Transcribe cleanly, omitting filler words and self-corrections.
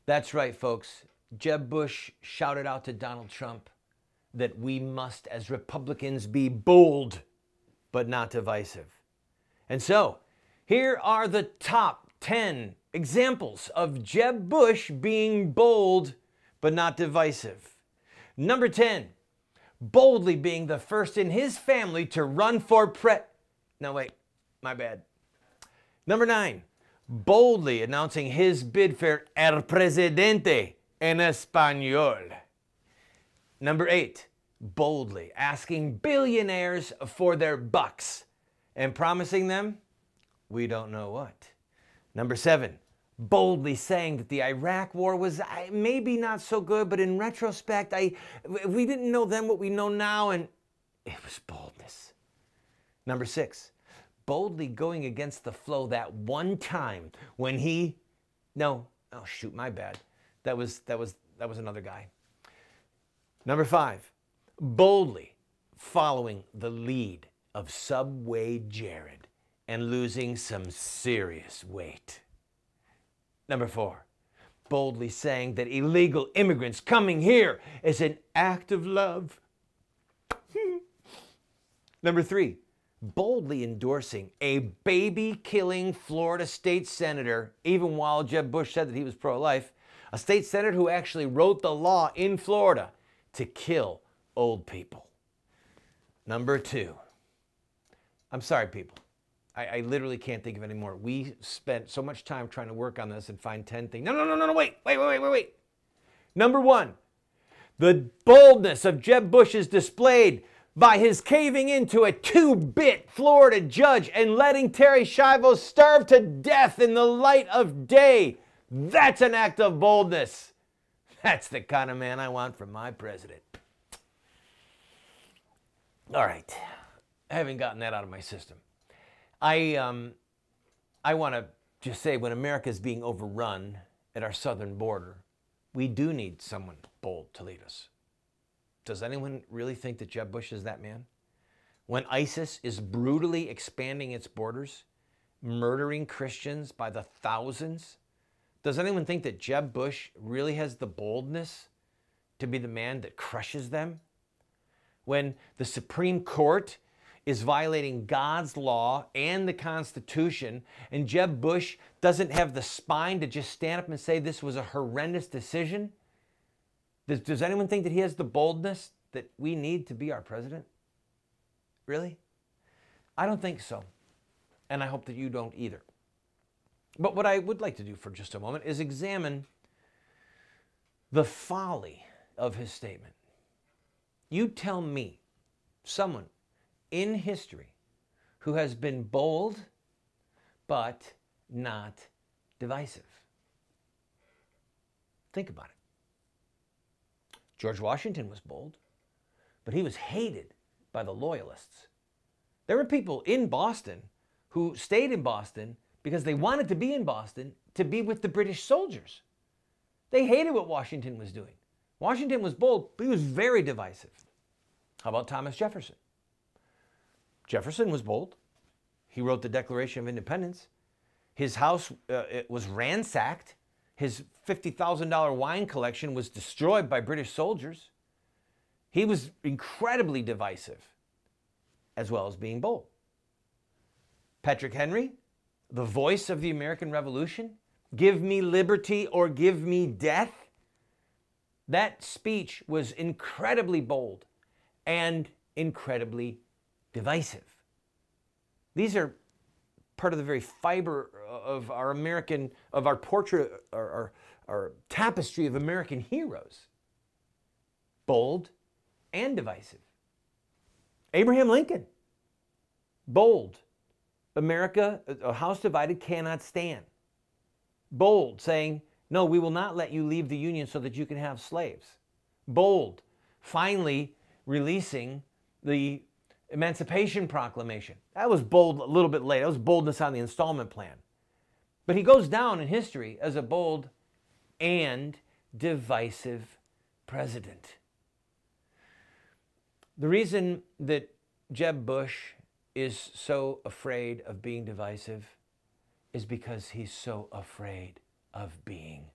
That's right, folks. Jeb Bush shouted out to Donald Trump that we must, as Republicans, be bold, but not divisive. And so, here are the top 10 examples of Jeb Bush being bold, but not divisive. Number 10, boldly being the first in his family to run for No, wait, my bad. Number 9, boldly announcing his bid for El Presidente en Español. Number 8, boldly asking billionaires for their bucks and promising them we don't know what. Number 7, boldly saying that the Iraq war was maybe not so good, but in retrospect, we didn't know then what we know now, and it was boldness. Number 6, boldly going against the flow that one time when that was another guy. Number 5, boldly following the lead of Subway Jared and losing some serious weight. Number 4, boldly saying that illegal immigrants coming here is an act of love. Number 3, boldly endorsing a baby-killing Florida state senator, even while Jeb Bush said that he was pro-life, a state senator who actually wrote the law in Florida to kill old people. Number 2, I'm sorry, people. I literally can't think of any more. We spent so much time trying to work on this and find 10 things. No, wait. Number 1, the boldness of Jeb Bush is displayed by his caving into a 2-bit Florida judge and letting Terry Schiavo starve to death in the light of day. That's an act of boldness. That's the kind of man I want from my president. All right, having gotten that out of my system, I want to just say, when America is being overrun at our southern border, we do need someone bold to lead us. Does anyone really think that Jeb Bush is that man? When ISIS is brutally expanding its borders, murdering Christians by the thousands, does anyone think that Jeb Bush really has the boldness to be the man that crushes them? When the Supreme Court is violating God's law and the Constitution, and Jeb Bush doesn't have the spine to just stand up and say this was a horrendous decision? Does anyone think that he has the boldness that we need to be our president? Really? I don't think so. And I hope that you don't either. But what I would like to do for just a moment is examine the folly of his statement. You tell me someone in history who has been bold but not divisive. Think about it. George Washington was bold, but he was hated by the Loyalists. There were people in Boston who stayed in Boston because they wanted to be in Boston to be with the British soldiers. They hated what Washington was doing. Washington was bold, but he was very divisive. How about Thomas Jefferson? Jefferson was bold. He wrote the Declaration of Independence. His house it was ransacked. His $50,000 wine collection was destroyed by British soldiers. He was incredibly divisive, as well as being bold. Patrick Henry, the voice of the American Revolution, give me liberty or give me death. That speech was incredibly bold and incredibly divisive. These are part of the very fiber of our portrait, our tapestry of American heroes. Bold and divisive. Abraham Lincoln, bold. America, a house divided cannot stand. Bold, saying, no, we will not let you leave the Union so that you can have slaves. Bold, finally releasing the Emancipation Proclamation. That was bold a little bit late. That was boldness on the installment plan. But he goes down in history as a bold and divisive president. The reason that Jeb Bush is so afraid of being divisive is because he's so afraid of being